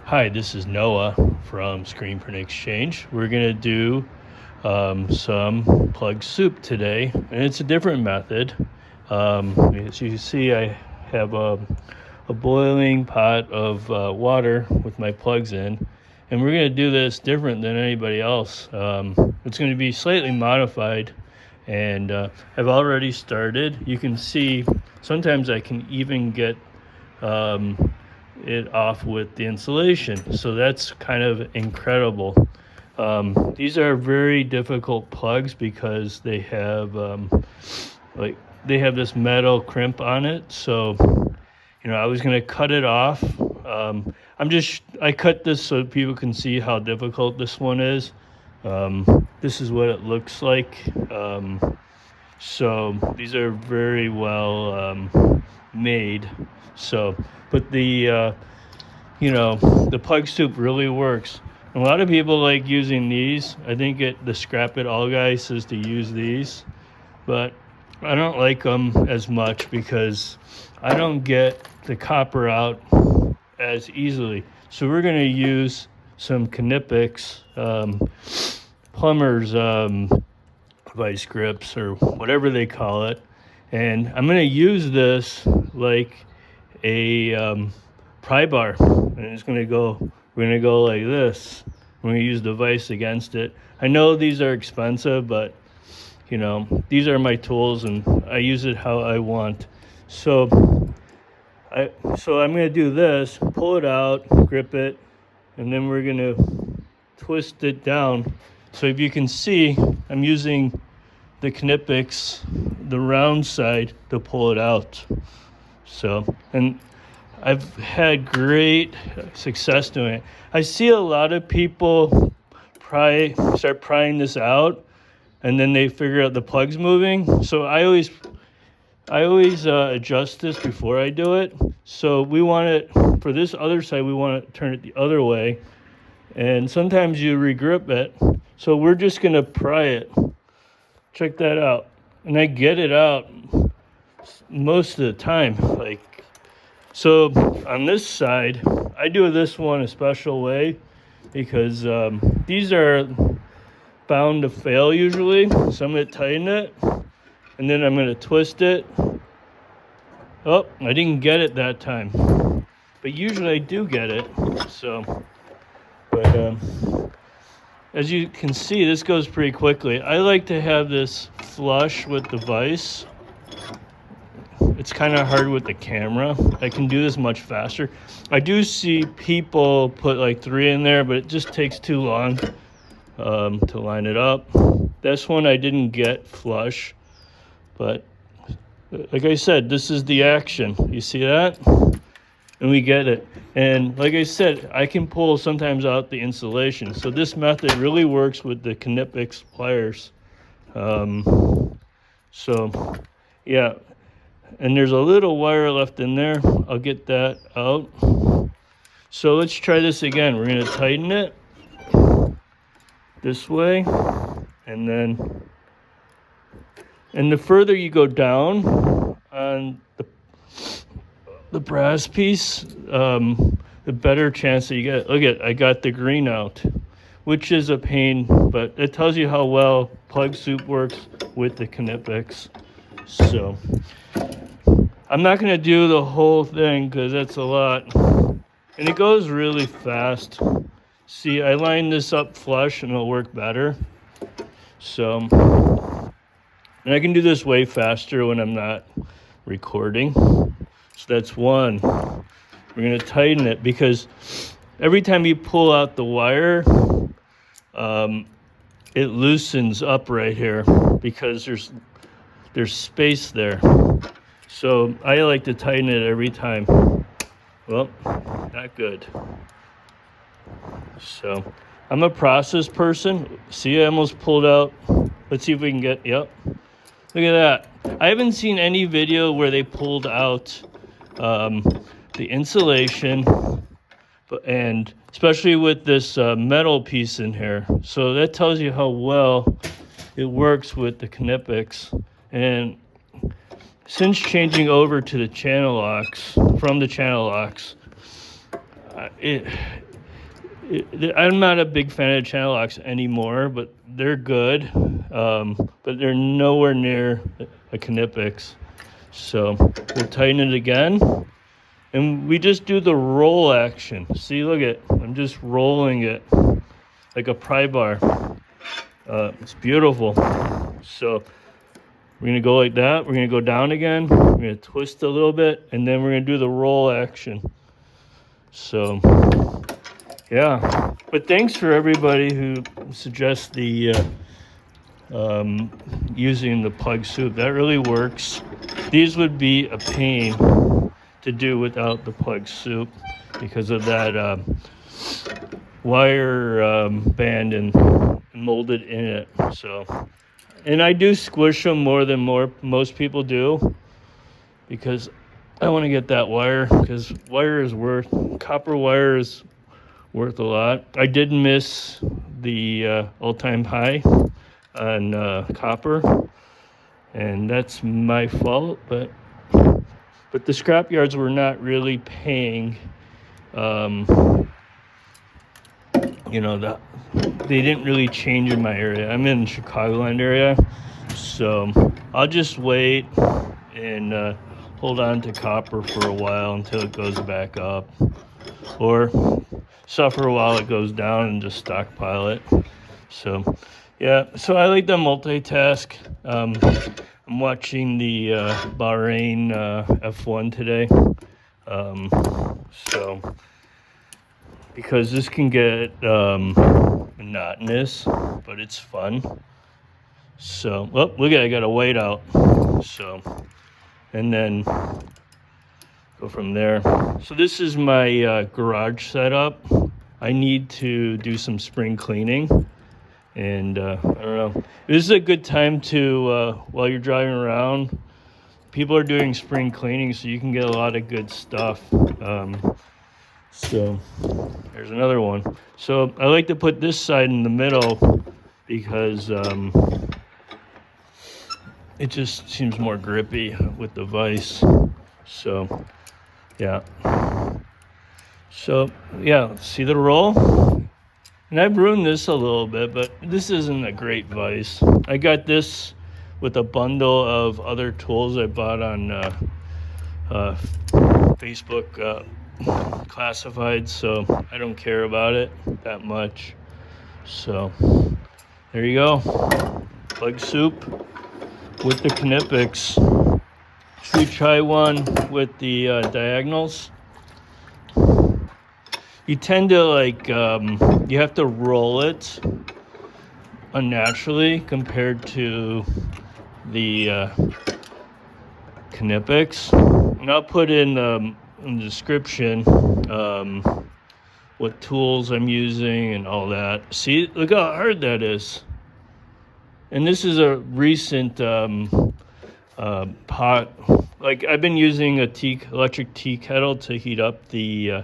Hi, this is Noah from screenprintexchange. We're going to do some plug soup today, and it's a different method. As you can see, I have a boiling pot of water with my plugs in, and we're going to do this different than anybody else. It's going to be slightly modified, and I've already started. You can see sometimes I can even get it off with the insulation, so that's kind of incredible. These are very difficult plugs because they have this metal crimp on it, so I was going to cut it off. I cut this so people can see how difficult this one is. This is what it looks like. So these are very well made. So, but the plug soup really works. A lot of people like using these. I think the Scrap It All guy says to use these, but I don't like them as much because I don't get the copper out as easily. So we're going to use some Knipex plumber's vice grips or whatever they call it, and I'm going to use this like a pry bar, and we're going to go like this. We're going to use the vise against it. I know these are expensive, but these are my tools and I use it how I want. So I'm going to do this, pull it out, grip it, and then we're going to twist it down. So if you can see, I'm using the Knipex, the round side, to pull it out. So, and I've had great success doing it. I see a lot of people start prying this out, and then they figure out the plug's moving. So I always adjust this before I do it. So we want it, for this other side, we want to turn it the other way. And sometimes you regrip it. So we're just going to pry it. Check that out. And I get it out most of the time. So on this side, I do this one a special way because these are bound to fail usually. So I'm going to tighten it, and then I'm going to twist it. Oh, I didn't get it that time, but usually I do get it. So, but as you can see, this goes pretty quickly. I like to have this flush with the vise. It's kind of hard with the camera. I can do this much faster. I do see people put like 3 in there, but it just takes too long to line it up. This one I didn't get flush, but like I said, this is the action. You see that? And we get it. And like I said, I can pull sometimes out the insulation. So this method really works with the Knipex pliers. So yeah. And there's a little wire left in there. I'll get that out. So let's try this again. We're going to tighten it this way. And the further you go down on the brass piece, the better chance that you get. Look at, I got the green out, which is a pain, but it tells you how well plug soup works with the Knipex. So I'm not going to do the whole thing because that's a lot. And it goes really fast. See, I line this up flush and it'll work better. So, and I can do this way faster when I'm not recording. So that's one. We're going to tighten it because every time you pull out the wire, it loosens up right here because there's space there. So I like to tighten it every time. Well, not good. So I'm a process person. See, I almost pulled out. Let's see if we can get, yep. Look at that. I haven't seen any video where they pulled out the insulation, and especially with this metal piece in here. So that tells you how well it works with the Knipex. And since changing over to the channel locks, from the channel locks, I'm not a big fan of channel locks anymore, but they're good. But they're nowhere near a Knipex. So we'll tighten it again. And we just do the roll action. See, look at, I'm just rolling it like a pry bar. It's beautiful. So we're gonna go like that. We're gonna go down again. We're gonna twist a little bit, and then we're gonna do the roll action. So yeah, but thanks for everybody who suggests the using the plug soup. That really works. These would be a pain to do without the plug soup because of that wire band and molded in it. So, and I do squish them more than most people do because I want to get that wire, because copper wire is worth a lot. I did miss the all-time high on copper, and that's my fault, but the scrap yards were not really paying they didn't really change in my area. I'm in Chicagoland area, so I'll just wait and hold on to copper for a while until it goes back up, or suffer while it goes down and just stockpile it. So yeah, so I like to multitask. I'm watching the Bahrain F1 today, so because this can get monotonous, but it's fun. So, oh, look at it, I got a weight out. So, and then go from there. So this is my garage setup. I need to do some spring cleaning, and I don't know. This is a good time to while you're driving around. People are doing spring cleaning, so you can get a lot of good stuff. So there's another one. So I like to put this side in the middle because it just seems more grippy with the vise. So yeah. So yeah, see the roll? And I've ruined this a little bit, but this isn't a great vise. I got this with a bundle of other tools I bought on Facebook classified, so I don't care about it that much. So there you go, plug soup with the Knipex. Should we try one with the diagonals? You tend to you have to roll it unnaturally compared to the Knipex. And I'll put in the description what tools I'm using and all that. See, look how hard that is. And this is a recent pot. Like, I've been using a electric tea kettle to heat up the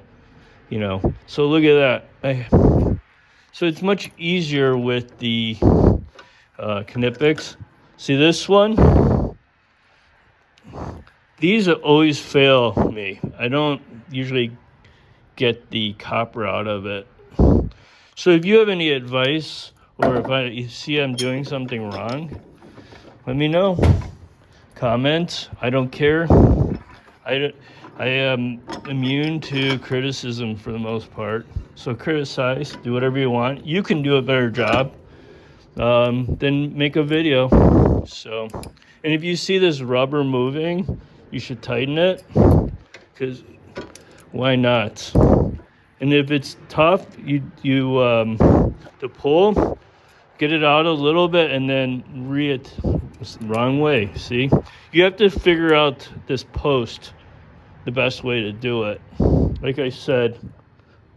so look at that. So it's much easier with the Knipex. See this one? These always fail me. I don't usually get the copper out of it. So if you have any advice, or if you see I'm doing something wrong, let me know. Comment. I don't care. I am immune to criticism for the most part. So criticize, do whatever you want. You can do a better job. Then make a video. So, and if you see this rubber moving, you should tighten it, because why not? And if it's tough, you to pull, get it out a little bit, and then wrong way. See, you have to figure out this post, the best way to do it. Like I said,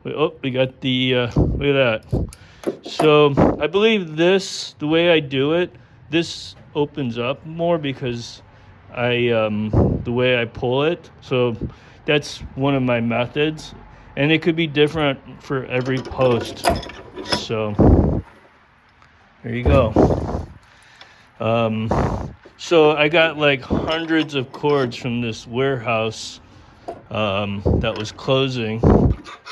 we got the look at that. So I believe the way I do it, this opens up more because the way I pull it. So that's one of my methods, and it could be different for every post. So there you go. So I got like hundreds of cords from this warehouse that was closing,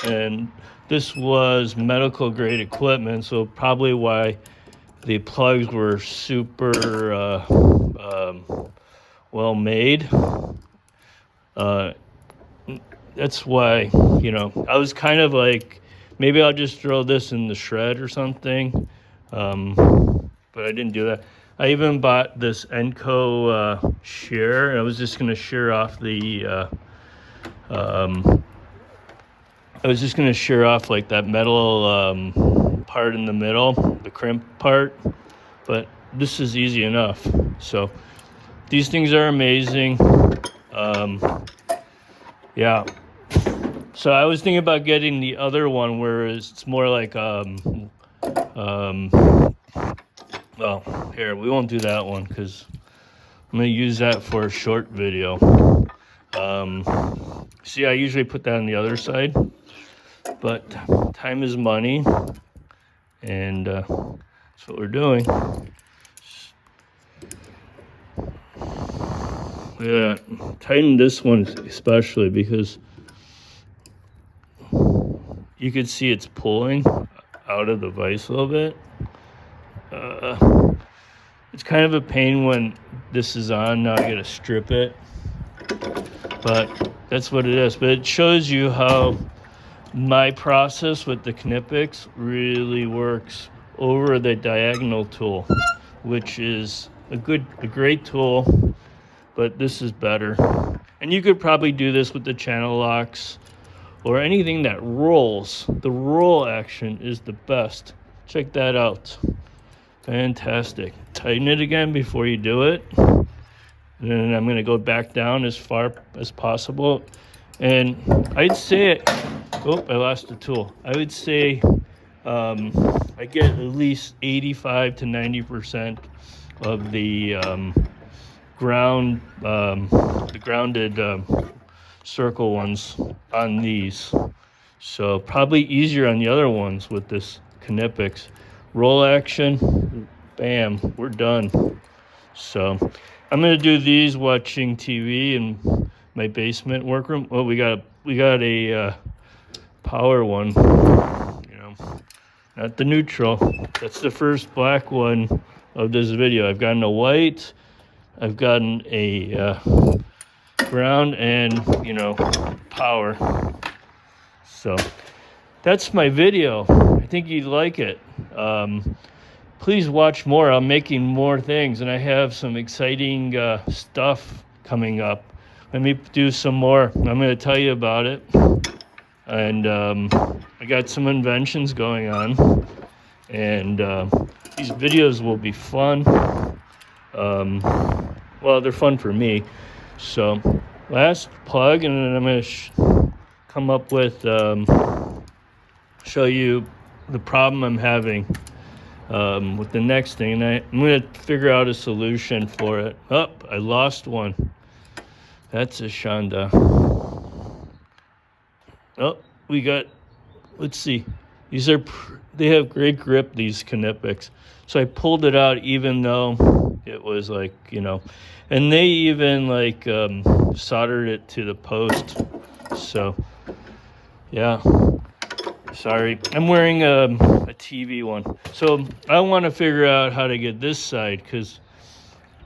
and this was medical grade equipment, so probably why the plugs were super well made. That's why, you know, I was kind of like, maybe I'll just throw this in the shred or something, but I didn't do that. I even bought this Enco shear. I was just going to shear off the I was just going to shear off like that metal part in the middle, the crimp part, but this is easy enough. So these things are amazing. Yeah. So I was thinking about getting the other one where it's more like, well, here, we won't do that one because I'm going to use that for a short video. See, I usually put that on the other side, but time is money, and that's what we're doing. Yeah, tighten this one especially because you can see it's pulling out of the vise a little bit. It's kind of a pain when this is on. Now I gotta strip it, but that's what it is. But it shows you how my process with the Knipex really works over the diagonal tool, which is a great tool, but this is better. And you could probably do this with the channel locks or anything that rolls. The roll action is the best. Check that out. Fantastic. Tighten it again before you do it. And then I'm going to go back down as far as possible. And I'd say, oh, I lost the tool. I would say I get at least 85 to 90% of the grounded circle ones on these. So probably easier on the other ones with this Knipex. Roll action, bam, we're done. So I'm gonna do these watching TV in my basement workroom. Oh, we got a power one, you know, not the neutral. That's the first black one of this video. I've gotten a white, I've gotten a ground, and, you know, power. So that's my video. I think you'd like it. Please watch more. I'm making more things, and I have some exciting stuff coming up. Let me do some more. I'm going to tell you about it. And I got some inventions going on, and these videos will be fun. Well, they're fun for me. So last plug, and then I'm going to come up with, show you the problem I'm having with the next thing, and I'm going to figure out a solution for it. Oh, I lost one. That's a Shonda. Oh, we got, let's see. These are, they have great grip, these Knipex. So I pulled it out even though it was like, you know, and they even like soldered it to the post. So, yeah. Sorry, I'm wearing a TV one. So I want to figure out how to get this side because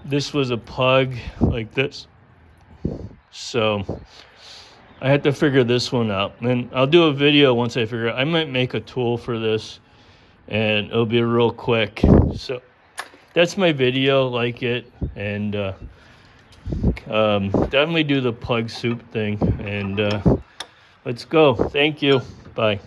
this was a plug like this. So I had to figure this one out. And I'll do a video once I figure out. I might make a tool for this and it'll be real quick. So that's my video, like it. And definitely do the plug soup thing. And let's go. Thank you. Bye.